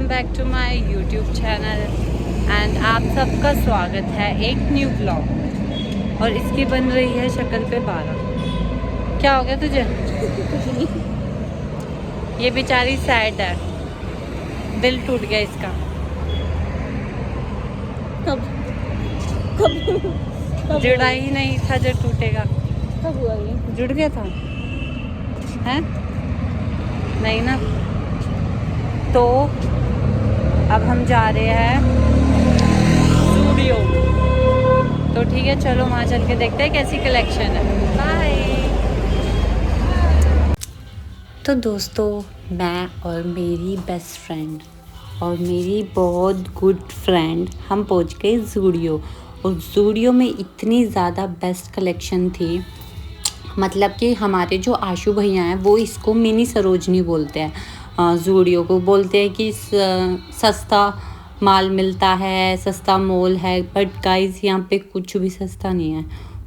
Back to my YouTube channel and आप सबका स्वागत है एक न्यू ब्लॉग। और इसकी बन रही है शक्ल पे 12। क्या हो गया तुझे? ये बेचारी सैड है, दिल टूट गया इसका। कब जुड़ा ही नहीं था जो टूटेगा। कब हुआ ये? जुड़ गया था है नहीं ना। तो अब हम जा रहे हैं स्टूडियो, तो ठीक है चलो वहाँ चल के देखते हैं कैसी कलेक्शन है। बाय। तो दोस्तों, मैं और मेरी बेस्ट फ्रेंड और मेरी बहुत गुड फ्रेंड हम पहुँच गए ज़ूडियो। और ज़ूडियो में इतनी ज़्यादा बेस्ट कलेक्शन थी, मतलब कि हमारे जो आशु भैया हैं वो इसको मिनी सरोजनी बोलते हैं। ज़ूडियो को बोलते हैं कि सस्ता माल मिलता है, सस्ता मॉल है, बट गाइस यहाँ पे कुछ भी सस्ता नहीं है।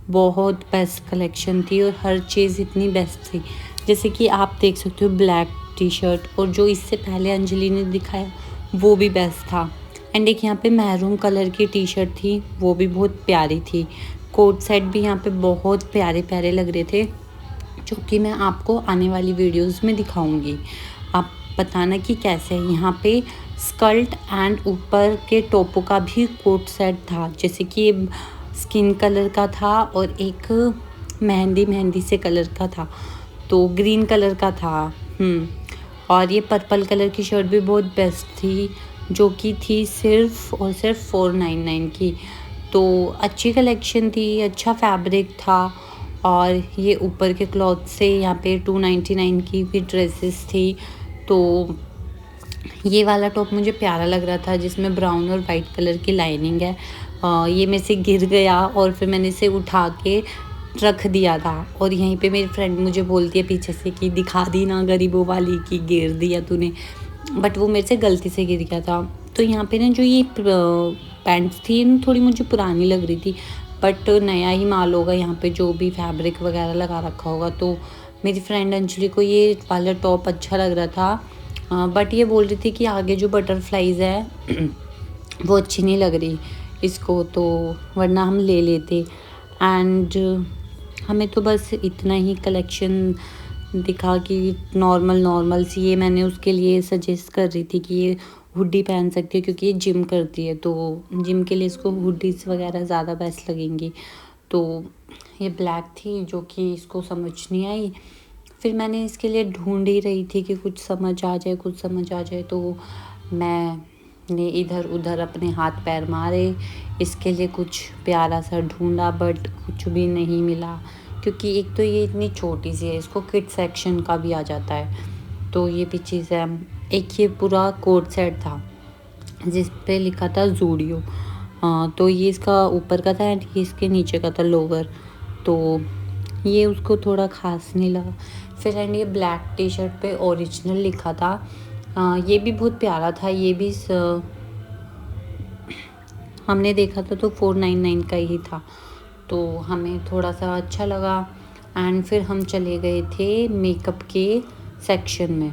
बहुत बेस्ट कलेक्शन थी और हर चीज़ इतनी बेस्ट थी। जैसे कि आप देख सकते हो ब्लैक टी शर्ट, और जो इससे पहले अंजलि ने दिखाया वो भी बेस्ट था। एंड एक यहाँ पे मैरून कलर की टी शर्ट थी, वो भी बहुत प्यारी थी। कोट सेट भी यहाँ पे बहुत प्यारे प्यारे लग रहे थे, जो कि मैं आपको आने वाली वीडियोस में दिखाऊंगी। आप बताना कि कैसे है। यहाँ पे स्कर्ट एंड ऊपर के टोपों का भी कोट सेट था, जैसे कि स्किन कलर का था और एक मेहंदी से कलर का था, तो ग्रीन कलर का था। और ये पर्पल कलर की शर्ट भी बहुत बेस्ट थी, जो कि थी सिर्फ और सिर्फ 499 की। तो अच्छी कलेक्शन थी, अच्छा फैब्रिक था। और ये ऊपर के क्लॉथ से यहाँ पे 299 की भी ड्रेसेस थी। तो ये वाला टॉप मुझे प्यारा लग रहा था, जिसमें ब्राउन और वाइट कलर की लाइनिंग है। ये मेरे से गिर गया और फिर मैंने इसे उठा के रख दिया था। और यहीं पे मेरी फ्रेंड मुझे बोलती है पीछे से कि दिखा दी ना गरीबों वाली की गिर दिया तूने, बट वो मेरे से गलती से गिर गया था। तो यहाँ पे ना जो ये पैंट्स थी थोड़ी मुझे पुरानी लग रही थी, बट नया ही माल होगा यहाँ पे, जो भी फैब्रिक वगैरह लगा रखा होगा। तो मेरी फ्रेंड अंजलि को ये वाला टॉप अच्छा लग रहा था, बट ये बोल रही थी कि आगे जो बटरफ्लाइज है वो अच्छी नहीं लग रही इसको, तो वरना हम ले लेते। एंड हमें तो बस इतना ही कलेक्शन दिखा कि नॉर्मल सी। ये मैंने उसके लिए सजेस्ट कर रही थी कि ये हुडी पहन सकती है, क्योंकि ये जिम करती है, तो जिम के लिए इसको हुडीज वगैरह ज़्यादा बेस्ट लगेंगी। तो ये ब्लैक थी, जो कि इसको समझ नहीं आई। फिर मैंने इसके लिए ढूंढ ही रही थी कि कुछ समझ आ जाए, तो मैंने इधर उधर अपने हाथ पैर मारे, इसके लिए कुछ प्यारा सा ढूंढा, बट कुछ भी नहीं मिला। क्योंकि एक तो ये इतनी छोटी सी है, इसको किड सेक्शन का भी आ जाता है, तो ये भी चीज़ है। एक ये पूरा कोट सेट था जिस पे लिखा था ज़ूडियो, तो ये इसका ऊपर का था एंड ये इसके नीचे का था लोअर, तो ये उसको थोड़ा खास नहीं लगा। फिर एंड ये ब्लैक टी शर्ट पे ओरिजिनल लिखा था, ये भी बहुत प्यारा था। ये भी हमने देखा था तो 499 का ही था, तो हमें थोड़ा सा अच्छा लगा। एंड फिर हम चले गए थे मेकअप के सेक्शन में,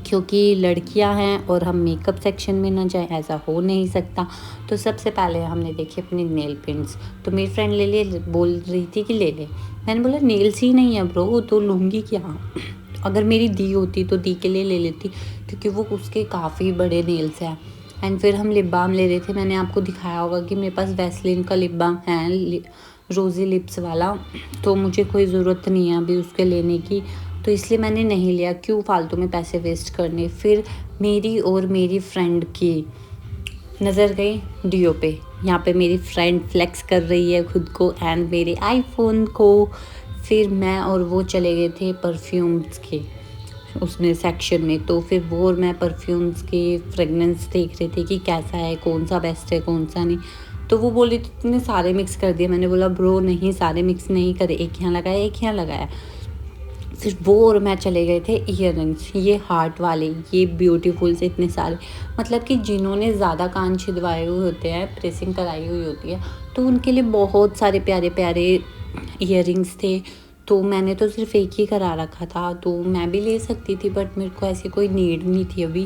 क्योंकि लड़कियां हैं और हम मेकअप सेक्शन में ना जाए, ऐसा हो नहीं सकता। तो सबसे पहले हमने देखे अपने नेल पेंट्स, तो मेरी फ्रेंड ले बोल रही थी कि ले ले। मैंने बोला नेल्स ही नहीं है ब्रो, तो लूँगी क्या? अगर मेरी दी होती तो दी के लिए ले लेती, क्योंकि वो उसके काफ़ी बड़े नेल्स हैं। एंड फिर हम लिप बाम ले रहे थे। मैंने आपको दिखाया होगा कि मेरे पास वैसलीन का लिप बाम है, रोज़ी लिप्स वाला, तो मुझे कोई ज़रूरत नहीं है अभी उसके लेने की, तो इसलिए मैंने नहीं लिया। क्यों फालतू में पैसे वेस्ट करने। फिर मेरी और मेरी फ्रेंड की नज़र गई डियो पे। यहाँ पे मेरी फ्रेंड फ्लेक्स कर रही है खुद को एंड मेरे आईफोन को। फिर मैं और वो चले गए थे परफ्यूम्स के उसमें सेक्शन में, तो फिर वो और मैं परफ्यूम्स के फ्रेगनेंस देख रहे थे कि कैसा है, कौन सा बेस्ट है कौन सा नहीं। तो वो बोली थी तुमने सारे मिक्स कर दिए। मैंने बोला ब्रो नहीं, सारे मिक्स नहीं करे, एक यहाँ लगाया एक यहाँ लगाया। फिर वो और मैं चले गए थे ईयररिंग्स, ये हार्ट वाले, ये ब्यूटीफुल से इतने सारे, मतलब कि जिन्होंने ज़्यादा कान छिदवाए हुए होते हैं, प्रेसिंग कराई हुई होती है, तो उनके लिए बहुत सारे प्यारे प्यारे ईयररिंग्स थे। तो मैंने तो सिर्फ एक ही करा रखा था, तो मैं भी ले सकती थी, बट मेरे को ऐसी कोई नीड नहीं थी अभी।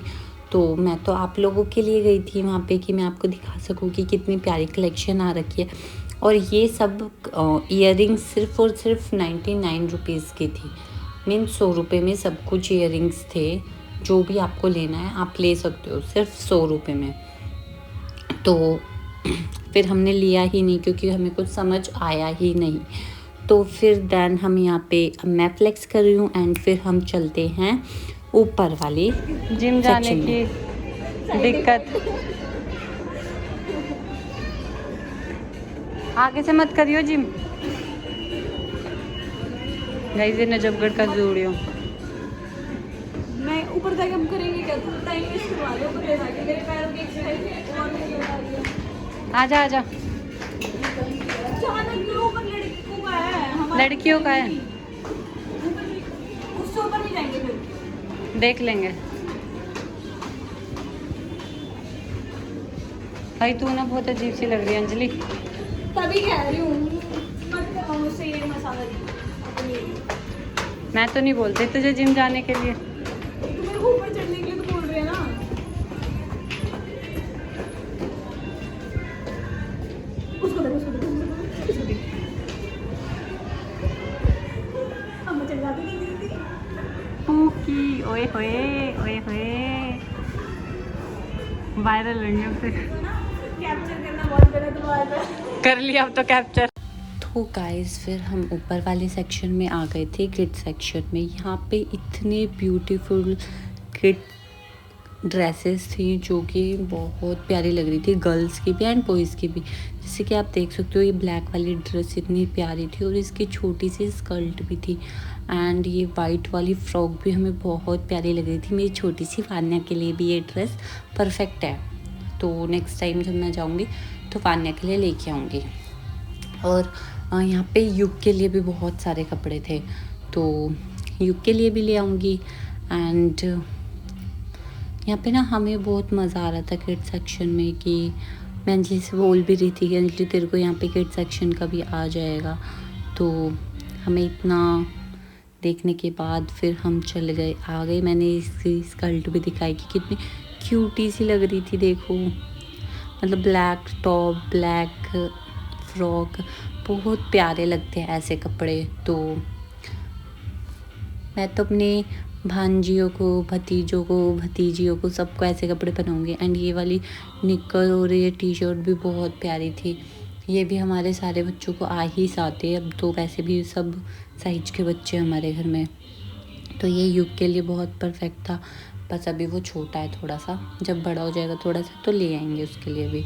तो मैं तो आप लोगों के लिए गई थी वहाँ पे कि मैं आपको दिखा सकूँ कि कितनी प्यारी कलेक्शन आ रखी है। और ये सब इयररिंग्स सिर्फ़ और सिर्फ 99 रुपीज़ की थी। मीन 100 रुपये में सब कुछ इयररिंग्स थे। जो भी आपको लेना है आप ले सकते हो सिर्फ 100 रुपये में। तो फिर हमने लिया ही नहीं क्योंकि हमें कुछ समझ आया ही नहीं। तो फिर देन हम यहाँ पे मैं फ्लेक्स कर रही हूँ एंड फिर हम चलते हैं ऊपर वाले जिम जाने की दिक्कत। आगे से मत करियो जिम। गाइस ये नजफगढ़ का ज़ूडियो। मैं ऊपर जाके हम करेंगे क्या? तुम टाइम वेस्ट करवा रहे हो ऊपर जाके, मेरे पैरों की एक्सरसाइज और नहीं हो रही है। आजा आजा। अचानक क्यों ऊपर लड़कियों का है? हमारा लड़कियों का है, उससे ऊपर नहीं जाएंगे फिर। देख लेंगे। भाई तू ना बहुत अजीब सी लग रही है अंजलि। तभी कह रही हूँ मत करो मुझसे ये मसाला अपनी। मैं तो नहीं बोलती तुझे जिम जाने के लिए। तुम मेरे को ऊपर चढ़ने के लिए तो बोल रहे हैं ना। उसको देखो, उसको देखो, उसको देखो। हम चढ़ जाते नहीं ओके ओए होए ओए होए वायरल होंगे फिर। कैप्चर करना बहुत गलत बात है। कर लिया अब तो कैप्चर। तो गाइस फिर हम ऊपर वाले सेक्शन में आ गए थे, किड सेक्शन में। यहाँ पे इतने ब्यूटीफुल किड ड्रेसेस थी जो कि बहुत प्यारी लग रही थी, गर्ल्स की भी एंड बॉयज़ की भी। जैसे कि आप देख सकते हो ये ब्लैक वाली ड्रेस इतनी प्यारी थी और इसकी छोटी सी स्कर्ट भी थी एंड ये वाइट वाली फ्रॉक भी हमें बहुत प्यारी लग रही थी। मेरी छोटी सी वान्या के लिए भी ये ड्रेस परफेक्ट है। तो नेक्स्ट टाइम जब मैं जाऊँगी तो वान्या के लिए लेके आऊँगी। और यहाँ पे युग के लिए भी बहुत सारे कपड़े थे तो युग के लिए भी ले आऊँगी। एंड यहाँ पे ना हमें बहुत मज़ा आ रहा था किड सेक्शन में कि मैं अंजलि से बोल भी रही थी कि अंजलि तेरे को यहाँ पे किड सेक्शन का भी आ जाएगा। तो हमें इतना देखने के बाद फिर हम चले गए, आ गए। मैंने इसकी स्कर्ट भी दिखाई कि कितनी क्यूटी सी लग रही थी, देखो मतलब ब्लैक टॉप ब्लैक फ्रॉक, बहुत प्यारे लगते हैं ऐसे कपड़े। तो मैं तो अपने भांजियों को भतीजों को भतीजियों को सबको ऐसे कपड़े पहनाऊँगी। एंड ये वाली निक्कर और ये टी शर्ट भी बहुत प्यारी थी। ये भी हमारे सारे बच्चों को आ ही जाते, अब तो वैसे भी सब साइज के बच्चे हमारे घर में। तो ये युग के लिए बहुत परफेक्ट था। बस अभी वो छोटा है थोड़ा सा, जब बड़ा हो जाएगा थोड़ा सा तो ले आएंगे उसके लिए भी।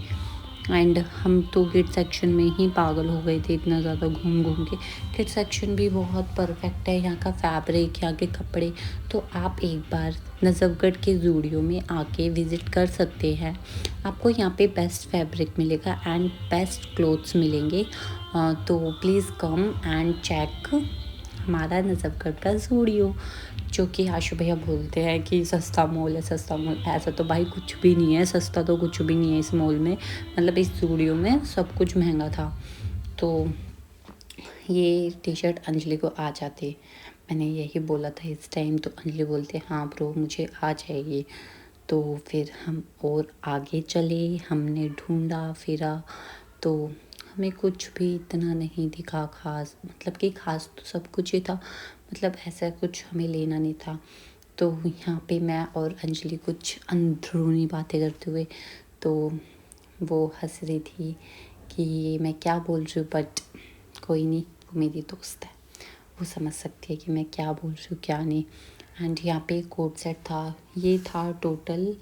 एंड हम तो किड सेक्शन में ही पागल हो गए थे इतना ज़्यादा घूम घूम के। किड सेक्शन भी बहुत परफेक्ट है, यहाँ का फैब्रिक यहाँ के कपड़े। तो आप एक बार नजफगढ़ के ज़ूडियो में आके विज़िट कर सकते हैं। आपको यहाँ पे बेस्ट फैब्रिक मिलेगा एंड बेस्ट क्लोथ्स मिलेंगे। तो प्लीज़ कम एंड चेक हमारा नजफगढ़ का ज़ूडियो, जो कि आशु भैया बोलते हैं कि सस्ता मॉल है सस्ता मॉल। ऐसा तो भाई कुछ भी नहीं है, सस्ता तो कुछ भी नहीं है इस मॉल में, मतलब इस ज़ूडियो में सब कुछ महंगा था। तो ये टी शर्ट अंजलि को आ जाती, मैंने यही बोला था इस टाइम, तो अंजलि बोलते हाँ ब्रो मुझे आ जाएगी। तो फिर हम और आगे चले, हमने ढूंढा फिरा तो हमें कुछ भी इतना नहीं दिखा खास, मतलब कि खास तो सब कुछ ही था, मतलब ऐसा कुछ हमें लेना नहीं था। तो यहाँ पे मैं और अंजलि कुछ अंदरूनी बातें करते हुए, तो वो हंस रही थी कि मैं क्या बोल रही हूँ, बट कोई नहीं, वो मेरी दोस्त है, वो समझ सकती है कि मैं क्या बोल रही हूँ क्या नहीं। एंड यहाँ पे कोट सेट था, ये था टोटल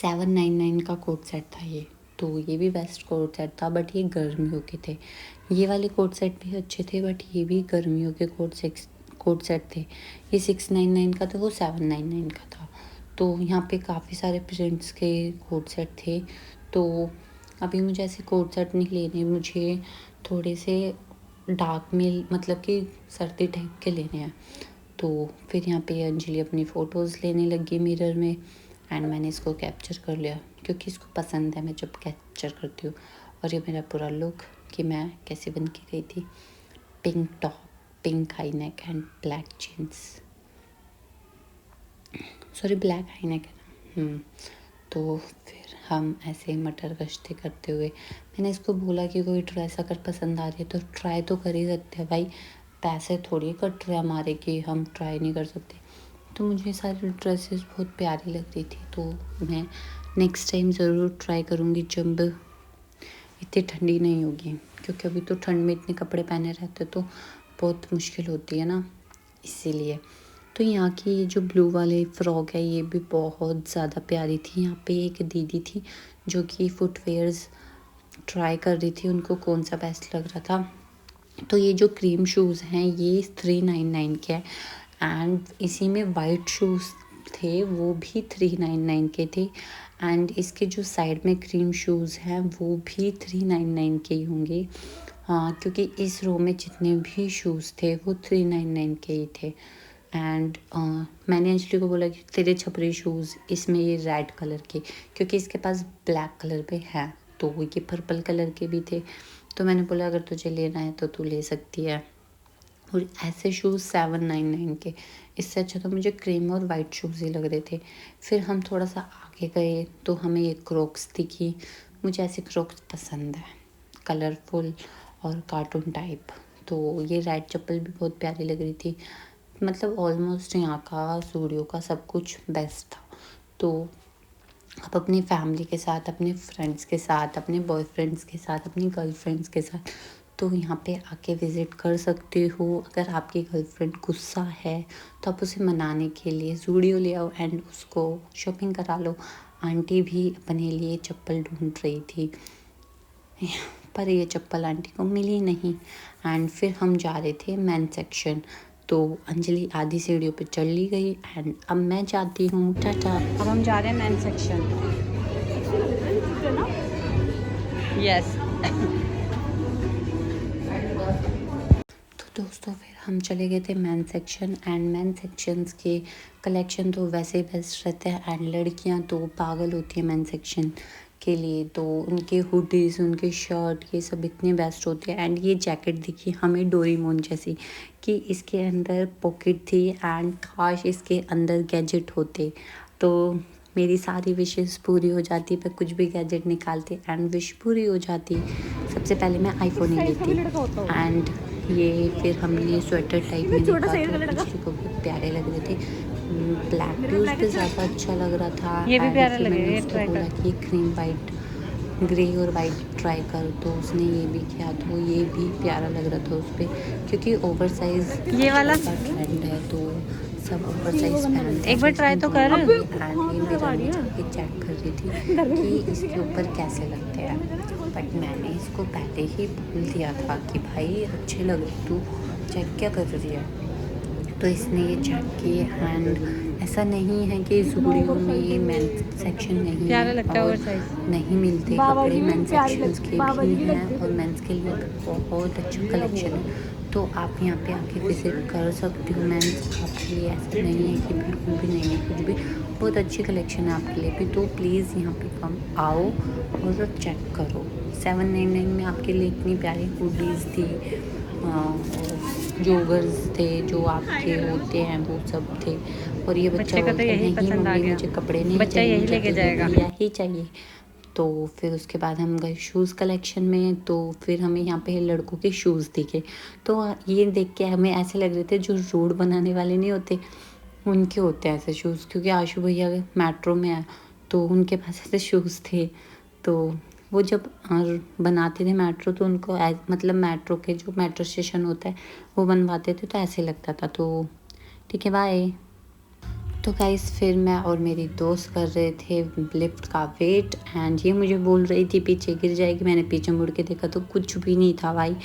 799 का कोट सेट था ये। तो ये भी बेस्ट कोट सेट था, बट ये गर्मियों के थे। ये वाले कोट सेट भी अच्छे थे बट ये भी गर्मियों के कोट सेट थे। ये 699 का था, वो 799 का था। तो यहाँ पे काफ़ी सारे प्रिंट्स के कोट सेट थे। तो अभी मुझे ऐसे कोट सेट नहीं लेने, मुझे थोड़े से डार्क में, मतलब कि सर्दी टाइप के लेने हैं। तो फिर यहाँ पे अंजलि अपनी फ़ोटोज़ लेने लगी मिरर में एंड मैंने इसको कैप्चर कर लिया क्योंकि इसको पसंद है मैं जब कैप्चर करती हूँ। और ये मेरा पूरा लुक कि मैं कैसे बन के गई थी, pink top pink high neck and black jeans, sorry black high neck है ना, तो फिर हम ऐसे ही मटर गश्ते करते हुए, मैंने इसको बोला कि कोई ड्रेस अगर पसंद आ रही है तो ट्राई तो कर ही सकते हैं भाई, पैसे थोड़ी कट रहे हमारे कि हम ट्राई नहीं कर सकते। तो मुझे सारी ड्रेसेस बहुत प्यारी लग रही थी, तो मैं नेक्स्ट टाइम ज़रूर ट्राई करूँगी जब इतनी ठंडी नहीं होगी, क्योंकि अभी तो ठंड में इतने कपड़े पहने रहते तो बहुत मुश्किल होती है ना, इसीलिए। तो यहाँ की ये जो ब्लू वाली फ्रॉक है ये भी बहुत ज़्यादा प्यारी थी। यहाँ पे एक दीदी थी जो कि फुटवेयर्स ट्राई कर रही थी, उनको कौन सा बेस्ट लग रहा था। तो ये जो क्रीम शूज़ हैं ये 399 के हैं, एंड इसी में वाइट शूज़ थे वो भी 399 के थे, एंड इसके जो साइड में क्रीम शूज़ हैं वो भी 399 के ही होंगे। हाँ, क्योंकि इस रो में जितने भी शूज़ थे वो 399 के ही थे। एंड मैंने अंजलि को बोला कि तेरे छपरी शूज़ इसमें ये रेड कलर के, क्योंकि इसके पास ब्लैक कलर पे है, तो ये पर्पल कलर के भी थे। तो मैंने बोला अगर तुझे लेना है तो तू ले सकती है। और ऐसे शूज़ 799 के, इससे अच्छा तो मुझे क्रीम और वाइट शूज़ ही लग रहे थे। फिर हम थोड़ा सा आगे गए तो हमें ये क्रॉक्स दिखी। मुझे ऐसे क्रॉक्स पसंद है, कलरफुल और कार्टून टाइप। तो ये रेड चप्पल भी बहुत प्यारी लग रही थी। मतलब ऑलमोस्ट यहाँ का ज़ूडियो का सब कुछ बेस्ट था। तो आप अपनी फैमिली के साथ, अपने फ्रेंड्स के साथ, अपने बॉयफ्रेंड्स के साथ, अपनी गर्लफ्रेंड्स के साथ तो यहाँ पे आके विज़िट कर सकते हो। अगर आपकी गर्लफ्रेंड गुस्सा है तो आप उसे मनाने के लिए ज़ूडियो ले आओ एंड उसको शॉपिंग करा लो। आंटी भी अपने लिए चप्पल ढूंढ रही थी, पर ये चप्पल आंटी को मिली नहीं। एंड फिर हम जा रहे थे मेन सेक्शन, तो अंजलि आधी सीढ़ियों पे चढ़ ली गई एंड अब मैं जाती हूँ, टाटा। अब हम जा रहे हैं मेन सेक्शन। यस। तो दोस्तों फिर हम चले गए थे main section, and main sections के कलेक्शन तो वैसे ही बेस्ट रहते हैं, एंड लड़कियां तो पागल होती हैं मेन सेक्शन के लिए। तो उनके हुडीज़, उनके शर्ट, ये सब इतने बेस्ट होते हैं। एंड ये जैकेट देखिए हमें डोरेमोन जैसी, कि इसके अंदर पॉकेट थी एंड काश इसके अंदर गैजेट होते तो मेरी सारी विशेस पूरी हो जाती। पर कुछ भी गैजेट निकालती एंड विश पूरी हो जाती। सबसे पहले मैं आईफोन ही लेती। एंड ये फिर हमने स्वेटर टाइप में देखा तो किसी को बहुत प्यारे लग रहे थे। ब्लैक भी उस पर ज़्यादा अच्छा लग रहा था। ये भी प्यारा लग रहा है, ट्राई बोला कि क्रीम वाइट, ग्रे और वाइट ट्राई कर, तो उसने ये भी किया, तो ये भी प्यारा लग रहा था उस पर, क्योंकि ओवर साइज ये वाला ट्रेंड है तो सब ओवर साइज पहनते। एक बार ट्राई तो कर। ये चेक कर रही थी कि इसके ऊपर कैसे लगते हैं, बट मैंने इसको पहले ही बोल दिया था कि भाई अच्छे लग रहे, तू चेक क्या कर रही है। तो इसने ये चेक किए एंड ऐसा नहीं है कि ज़ूडियो में मेंस सेक्शन नहीं है और नहीं मिलते कपड़े। मेंस सेक्शंस के भी हैं और मेंस के लिए बहुत अच्छा कलेक्शन है, तो आप यहाँ पे आके विज़िट कर सकते हो। मेंस आपके लिए ऐसा नहीं है कि बिल्कुल भी नहीं है, कुछ भी बहुत अच्छी कलेक्शन है आपके लिए भी। तो प्लीज़ यहाँ पे कम आओ और चेक करो। 799 में आपके लिए इतनी प्यारी हुडीज़ थी, जोगर्स थे जो आपके होते हैं वो सब थे। और ये बच्चा को तो यही पसंद आ गया, मुझे कपड़े नहीं बच्चा यही लेके जाएगा, यही चाहिए। तो फिर उसके बाद हम गए शूज़ कलेक्शन में, तो फिर हमें यहाँ पे लड़कों के शूज़ दिखे। तो ये देख के हमें ऐसे लग रहे थे जो रोड बनाने वाले नहीं होते उनके होते हैं ऐसे शूज़, क्योंकि आशु भैया मेट्रो में आए तो उनके पास ऐसे शूज़ थे। तो वो जब बनाते थे मेट्रो तो उनको मतलब मेट्रो के जो मेट्रो स्टेशन होता है वो बनवाते थे, तो ऐसे लगता था। तो ठीक है, बाय। तो गाइस फिर मैं और मेरी दोस्त कर रहे थे लिफ्ट का वेट, एंड ये मुझे बोल रही थी पीछे गिर जाएगी। मैंने पीछे मुड़ के देखा तो कुछ भी नहीं था भाई,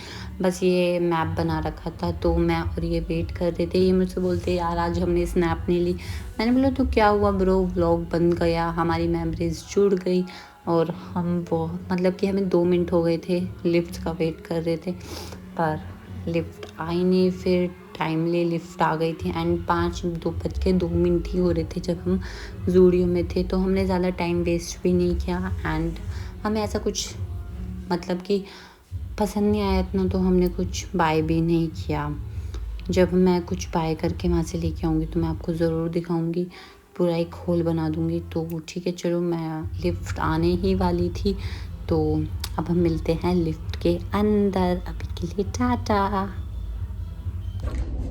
बस ये मैप बना रखा था। तो मैं और ये वेट कर रहे थे। ये मुझसे बोलते यार आज हमने स्नैप नहीं ली। मैंने बोला तो क्या हुआ ब्रो, व्लॉग बन गया, हमारी मेमोरीज जुड़ गई। और हम वो मतलब कि हमें 2 मिनट हो गए थे लिफ्ट का वेट कर रहे थे, पर लिफ्ट आई नहीं। फिर टाइमली लिफ्ट आ गई थी एंड 5:02 ही हो रहे थे जब हम ज़ूडियो में थे। तो हमने ज़्यादा टाइम वेस्ट भी नहीं किया एंड हमें ऐसा कुछ मतलब कि पसंद नहीं आया इतना, तो हमने कुछ बाय भी नहीं किया। जब मैं कुछ बाय करके वहाँ से लेके आऊँगी तो मैं आपको ज़रूर दिखाऊँगी। पूरा एक होल बना दूँगी। तो ठीक है चलो, मैं लिफ्ट आने ही वाली थी, तो अब हम मिलते हैं लिफ्ट के अंदर। अभी के लिए टाटा।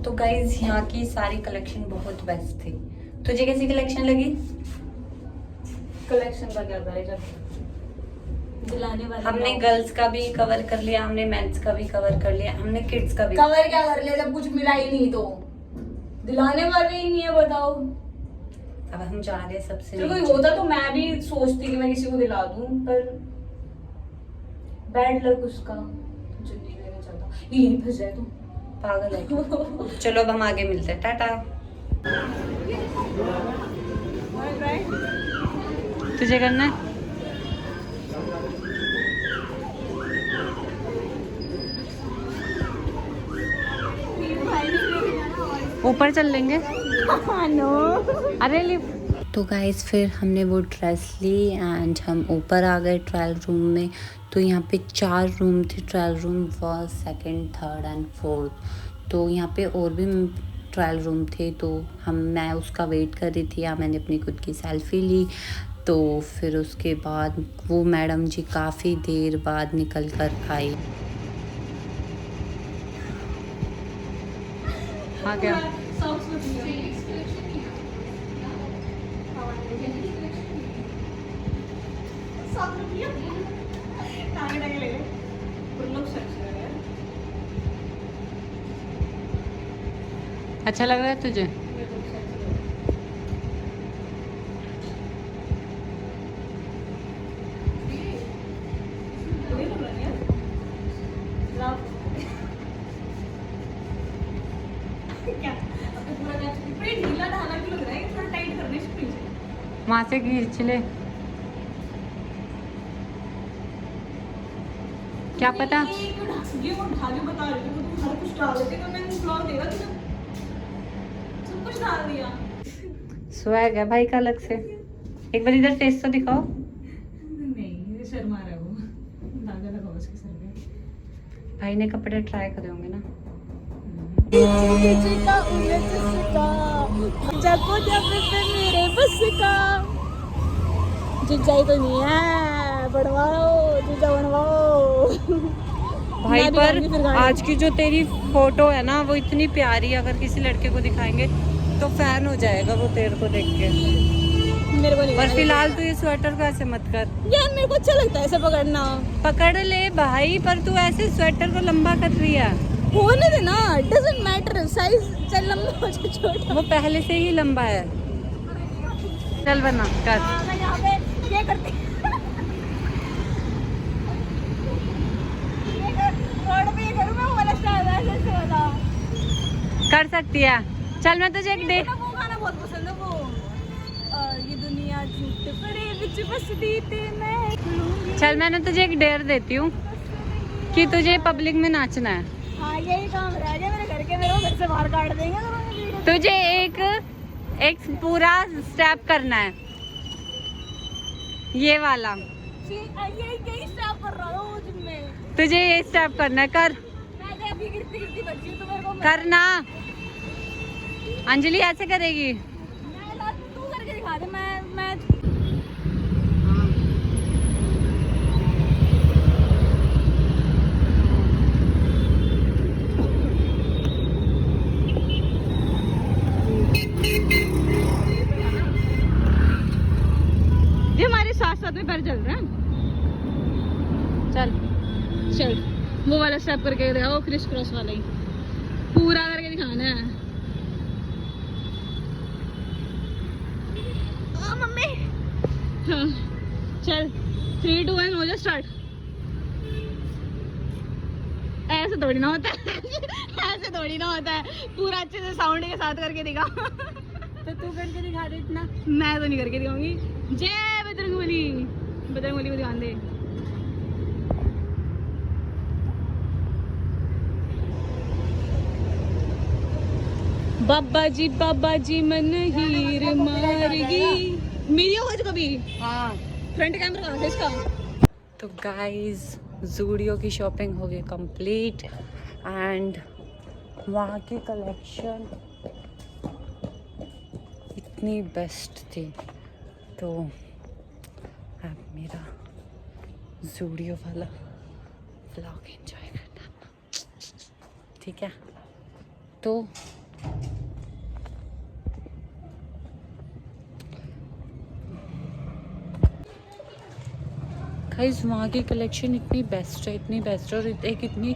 तो गाइज यहाँ की सारी कलेक्शन बहुत बेस्ट थी। तुझे कैसी कलेक्शन लगी? कलेक्शन का क्या करेगा, दिलाने वाले हमने गर्ल्स का भी कवर कर लिया, हमने मेंस का भी कवर कर लिया, हमने किड्स का भी। कवर क्या कर लिया जब कुछ मिला ही नहीं, तो दिलाने वाले ही नहीं है, बताओ। अब हम जा रहे हैं सबसे चलो कोई नीचे। होता तो मैं भी सोचती कि मैं किसी को दिला दूं, पर बैड लक उसका जो नहीं लेना चाहता, ये नहीं फंस जाए तो पागल है क्या? चलो अब हम आगे मिलते हैं, टाटा। तुझे करना है? ऊपर चल लेंगे। अरे तो गाइस फिर हमने वो ड्रेस ली एंड हम ऊपर आ गए ट्रायल रूम में। तो यहाँ पे 4 रूम थे trial room, first, second, third and fourth. तो यहाँ पे और भी ट्रायल रूम थे, तो मैं उसका वेट कर रही थी, या मैंने अपनी खुद की सेल्फी ली। तो फिर उसके बाद वो मैडम जी काफ़ी देर बाद निकल कर आई। हाँ क्या? अच्छा लग रहा है तुझे? वहाँ से खींच ले, क्या पता। ये वो धागे बता रहे थे, तुम हर कुछ डाल देते, तो मैंने ब्लॉग देखा तुमने सब कुछ डाल दिया। स्वैग है भाई का अलग से। एक बार इधर फेस तो दिखाओ। नहीं, ये शर्मा रहा है वो, धागा लगाओ उसके सर पे। भाई ने कपड़े ट्राई करे होंगे ना। मेरे बस का जीजा तो नहीं है, बनवाओ जीजा बनवाओ। भाई पर आज की जो तेरी फोटो है ना वो इतनी प्यारी, अगर किसी लड़के को दिखाएंगे तो फैन हो जाएगा वो तेरे को देख के। मेरे को नहीं, पर फिलहाल तू ये स्वेटर को ऐसे मत कर यार, मेरे को अच्छा लगता है ऐसे पकड़ना। पकड़ ले भाई, पर तू ऐसे स्वेटर को लंबा कर रही है। होने देना, डजंट मैटर, साइज चल लंबा हो चाहे छोटा। वो पहले से ही लंबा है। चल बना कर। मैं यहाँ पे ये करती रोड पे ये करूँ मैं, वो वाला स्टाइल ऐसे वाला कर सकती है। चल मैं तुझे एक दे। वो गाना बहुत पसंद है, वो ये दुनिया झूठ पड़े बिच बसती ते मैं। चल मैंने तुझे एक डेयर देती हूँ कि तुझे पब्लिक में नाचना है। हाँ, यही काम रह गया मेरे घर के, मेरे को घर से बाहर काट देंगे। तुझे एक पूरा स्टेप करना है, ये वाला। यही स्टेप कर रहा हूँ जिनमें। तुझे ये स्टेप करना है, कर। मैं अभी गिरती गिरती बच्ची हूँ, तो मेरे को करना। अंजलि ऐसे करेगी। तू करके दिखा दे। मैं ये हमारे साथ साथ में पैर चल रहे हैं। चल चल वो वाला स्टेप करके दिखाओ, क्रिस क्रॉस वाला ही पूरा करके दिखाना है। ओ मम्मी। हाँ चल 3, 2, 1 हो जा स्टार्ट। ऐसे थोड़ी ना होता है ऐसे थोड़ी ना होता है, पूरा अच्छे से साउंड के साथ करके दिखा। तो तू करके दिखा दे इतना। मैं तो नहीं करके दिखाऊंगी। जय बजरंगबली, बजरंगबली को ध्यान दे। बाबा जी मन हीर मारगी। मेरी आवाज कभी हाँ। फ्रंट कैमरा कहाँ है इसका? तो गाइस ज़ूडियो की शॉपिंग हो गई कंप्लीट एंड वहाँ की कलेक्शन इतनी बेस्ट थी। तो अब मेरा ज़ूडियो वाला व्लॉग एंजॉय करना, ठीक है। तो गाइस वहाँ की कलेक्शन इतनी बेस्ट है, इतनी बेस्ट है। और एक इतनी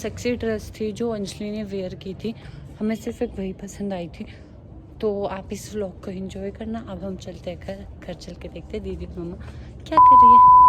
सेक्सी ड्रेस थी जो अंजलि ने वेयर की थी, हमें सिर्फ एक वही पसंद आई थी। तो आप इस व्लॉग को एंजॉय करना। अब हम चलते हैं घर चल के देखते हैं दीदी मम्मा क्या कर रही है।